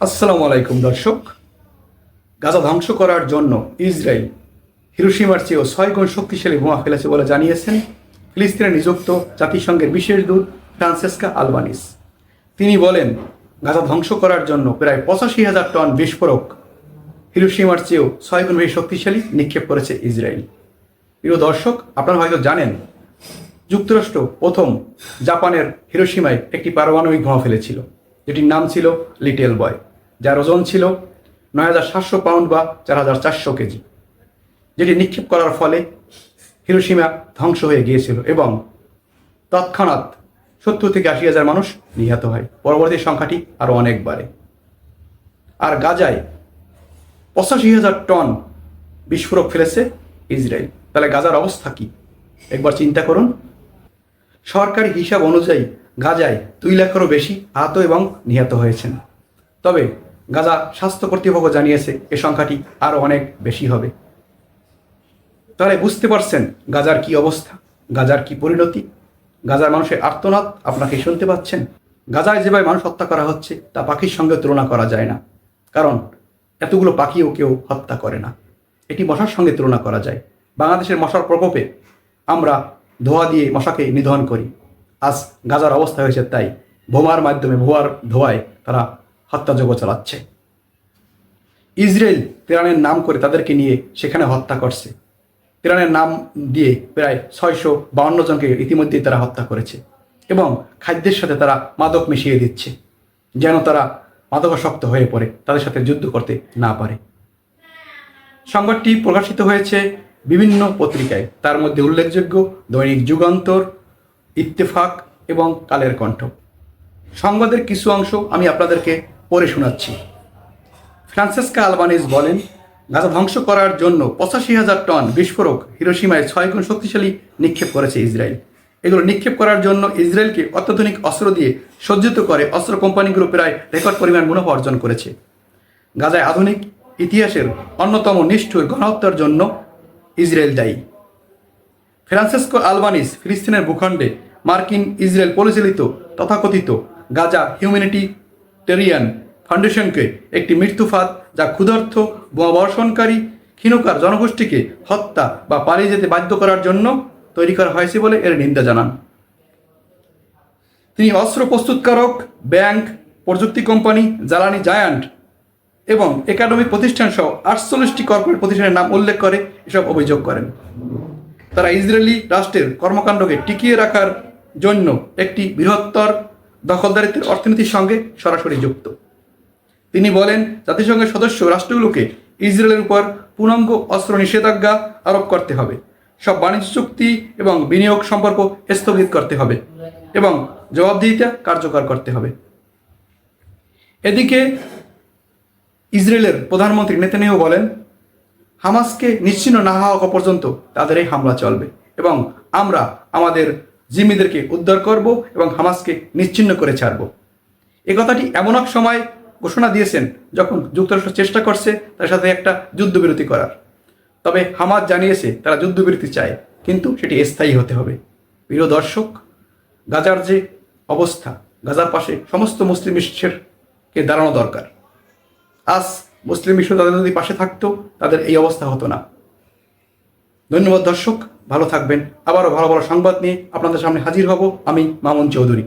আসসালামু আলাইকুম দর্শক। গাজা ধ্বংস করার জন্য ইসরায়েল হিরোশিমার চেয়েও 6 গুণ শক্তিশালী বোমা ফেলেছে বলে জানিয়েছেন ফিলিস্তিনে নিযুক্ত জাতিসংঘের বিশেষ দূত ফ্রান্সেস্কা আলবানিস। তিনি বলেন, গাজা ধ্বংস করার জন্য প্রায় 85,000 টন বিস্ফোরক হিরোশিমার চেয়েও 6 গুণ বেশি শক্তিশালী নিক্ষেপ করেছে ইসরায়েল। প্রিয় দর্শক, আপনারা হয়তো জানেন, যুক্তরাষ্ট্র প্রথম জাপানের হিরোশিমায় একটি পারমাণবিক বোমা ফেলেছিল, যেটির নাম ছিল লিটল বয়, যার ওজন ছিল 9,700 পাউন্ড বা 4,400 কেজি, যেটি নিক্ষেপ করার ফলে হিরোশিমা ধ্বংস হয়ে গিয়েছিল এবং তৎক্ষণাৎ 70 থেকে 80,000 মানুষ নিহত হয়। পরবর্তী সংখ্যাটি আরও অনেক বাড়ে। আর গাজায় 85,000 টন বিস্ফোরক ফেলেছে ইসরায়েল। তাহলে গাজার অবস্থা কি একবার চিন্তা করুন। সরকারি হিসাব অনুযায়ী গাজায় 2 লাখেরও বেশি আহত এবং নিহত হয়েছেন। তবে গাজা স্বাস্থ্য কর্তৃপক্ষ জানিয়েছে এ সংখ্যাটি আরও অনেক বেশি হবে। তাহলে বুঝতে পারছেন গাজার কি অবস্থা, গাজার কি পরিণতি, গাজার মানুষের আর্তনাদ আপনাকে শুনতে পাচ্ছেন। গাজায় যেভাবে মানুষ হত্যা করা হচ্ছে তা পাখির সঙ্গে তুলনা করা যায় না, কারণ এতগুলো পাখিও কেউ হত্যা করে না। এটি মশার সঙ্গে তুলনা করা যায়। বাংলাদেশের মশার প্রকোপে আমরা ধোঁয়া দিয়ে মশাকে নিধন করি। আজ গাজার অবস্থা হয়েছে তাই, বোমার মাধ্যমে ভুয়ার ধোঁয়ায় তারা হত্যাযজ্ঞ চালাচ্ছে। ইসরায়েল তেহরানের নাম করে তাদেরকে নিয়ে সেখানে হত্যা করছে। তেহরানের নাম দিয়ে প্রায় 652 জনকে ইতিমধ্যেই তারা হত্যা করেছে এবং খাদ্যের সাথে তারা মাদক মিশিয়ে দিচ্ছে, যেন তারা মাদকাসক্ত হয়ে পড়ে, তাদের সাথে যুদ্ধ করতে না পারে। সংবাদটি প্রকাশিত হয়েছে বিভিন্ন পত্রিকায়, তার মধ্যে উল্লেখযোগ্য দৈনিক যুগান্তর, ইত্তেফাক এবং কালের কণ্ঠ। সংবাদের কিছু অংশ আমি আপনাদেরকে পড়ে শোনাচ্ছি। ফ্রান্সেস্কা আলবানিস বলেন, গাজা ধ্বংস করার জন্য 85,000 টন বিস্ফোরক হিরোশিমায় 6 গুণ শক্তিশালী নিক্ষেপ করেছে ইসরায়েল। এগুলো নিক্ষেপ করার জন্য ইসরায়েলকে অত্যাধুনিক অস্ত্র দিয়ে সজ্জিত করে অস্ত্র কোম্পানিগুলো প্রায় রেকর্ড পরিমাণ মুনাফা অর্জন করেছে। গাজায় আধুনিক ইতিহাসের অন্যতম নিষ্ঠুর গণহত্যার জন্য ইসরায়েল দায়ী। ফ্রান্সেস্কো আলবানিস ফিলিস্তিনের ভূখণ্ডে মার্কিন ইসরায়েল পরিচালিত তথাকথিত গাজা হিউম্যানিটেরিয়ান ফাউন্ডেশনকে একটি মৃত্যুফাঁদ, যা ক্ষুধার্ত বোমাবর্ষণকারী ক্ষীণকার জনগোষ্ঠীকে হত্যা বা পালিয়ে যেতে বাধ্য করার জন্য তৈরি করা হয়েছে বলে এর নিন্দা জানান। তিনি অস্ত্র প্রস্তুতকারক, ব্যাংক, প্রযুক্তি কোম্পানি, জ্বালানি জায়ান্ট এবং একাডেমিক প্রতিষ্ঠান সহ 48টি কর্পোরেট প্রতিষ্ঠানের নাম উল্লেখ করে এসব অভিযোগ করেন। তারা ইসরায়েলি রাষ্ট্রের কর্মকাণ্ডকে টিকিয়ে রাখার জন্য একটি বৃহত্তর দখলদারিত্বের অর্থনীতির সঙ্গে সরাসরি যুক্ত। তিনি বলেন, জাতিসংঘের সদস্য রাষ্ট্রগুলোকে ইসরায়েলের উপর পূর্ণাঙ্গ অস্ত্র নিষেধাজ্ঞা আরোপ করতে হবে, সব বাণিজ্য চুক্তি এবং বিনিয়োগ সম্পর্ক স্থগিত করতে হবে এবং জবাবদিহিতা কার্যকর করতে হবে। এদিকে ইসরায়েলের প্রধানমন্ত্রী নেতানিয়াহু বলেন, হামাসকে নিশ্চিহ্ন না হওয়া পর্যন্ত তাদের এই হামলা চলবে এবং আমরা আমাদের জিম্মিদেরকে উদ্ধার করব এবং হামাসকে নিশ্চিহ্ন করে ছাড়ব। এ কথাটি এমন এক সময় ঘোষণা দিয়েছেন যখন যুক্তরাষ্ট্র চেষ্টা করছে তার সাথে একটা যুদ্ধবিরতি করার। তবে হামাস জানিয়েছে তারা যুদ্ধবিরতি চায়, কিন্তু সেটি স্থায়ী হতে হবে। প্রিয় দর্শক, গাজার যে অবস্থা, গাজার পাশে সমস্ত মুসলিম বিশ্বেরকে দাঁড়ানো দরকার। আজ মুসলিম বিশ্ব তাদের যদি পাশে থাকতো, তাদের এই অবস্থা হতো না। ধন্যবাদ দর্শক, ভালো থাকবেন। আবারও ভালো ভালো সংবাদ নিয়ে আপনাদের সামনে হাজির হব আমি, মামুন চৌধুরী।